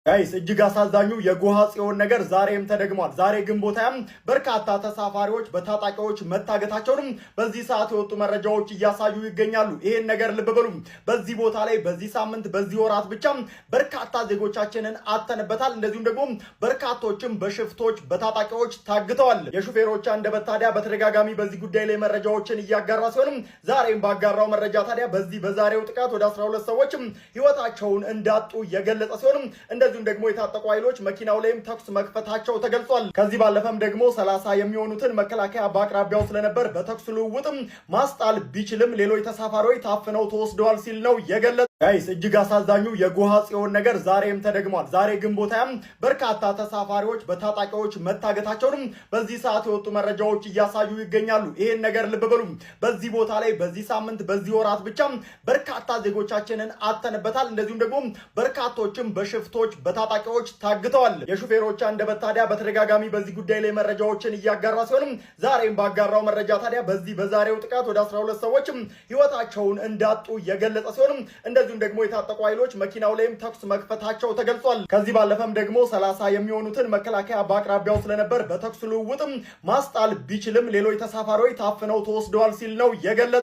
ጋይስ እጅግ አሳዛኙ የጎሃ ጽዮን ነገር ዛሬም ተደግሟል። ዛሬ ግንቦት ሃያም በርካታ ተሳፋሪዎች በታጣቂዎች መታገታቸውንም በዚህ ሰዓት የወጡ መረጃዎች እያሳዩ ይገኛሉ። ይሄን ነገር ልብ በሉ። በዚህ ቦታ ላይ በዚህ ሳምንት በዚህ ወራት ብቻ በርካታ ዜጎቻችንን አተንበታል። እንደዚሁም ደግሞ በርካቶችም በሽፍቶች በታጣቂዎች ታግተዋል። የሹፌሮች አንደበት ታዲያ በተደጋጋሚ በዚህ ጉዳይ ላይ መረጃዎችን እያጋራ ሲሆንም ዛሬም ባጋራው መረጃ ታዲያ በዛሬው ጥቃት ወደ 12 ሰዎች ህይወታቸውን እንዳጡ የገለጸ ሲሆንም እንደዚሁም ደግሞ የታጠቁ ኃይሎች መኪናው ላይም ተኩስ መክፈታቸው ተገልጿል። ከዚህ ባለፈም ደግሞ 30 የሚሆኑትን መከላከያ በአቅራቢያው ስለነበር በተኩስ ልውውጥም ማስጣል ቢችልም ሌሎች ተሳፋሪዎች ታፍነው ተወስደዋል ሲል ነው የገለጸው። ጋይስ እጅግ አሳዛኙ የጎሃ ጽዮን ነገር ዛሬም ተደግሟል። ዛሬ ግንቦት ሃያም በርካታ ተሳፋሪዎች በታጣቂዎች መታገታቸውንም በዚህ ሰዓት የወጡ መረጃዎች እያሳዩ ይገኛሉ። ይሄን ነገር ልብ በሉ። በዚህ ቦታ ላይ በዚህ ሳምንት በዚህ ወራት ብቻ በርካታ ዜጎቻችንን አተንበታል። እንደዚሁም ደግሞ በርካቶችም በሽፍቶች በታጣቂዎች ታግተዋል። የሹፌሮች አንደበት ታዲያ በተደጋጋሚ በዚህ ጉዳይ ላይ መረጃዎችን እያጋራ ሲሆንም ዛሬም ባጋራው መረጃ ታዲያ በዛሬው ጥቃት ወደ 12 ሰዎች ህይወታቸውን እንዳጡ የገለጸ ሲሆንም እንደዚሁም ደግሞ የታጠቁ ኃይሎች መኪናው ላይም ተኩስ መክፈታቸው ተገልጿል። ከዚህ ባለፈም ደግሞ 30 የሚሆኑትን መከላከያ በአቅራቢያው ስለነበር በተኩስ ልውውጥም ማስጣል ቢችልም ሌሎች ተሳፋሪዎች ታፍነው ተወስደዋል ሲል ነው የገለጸው።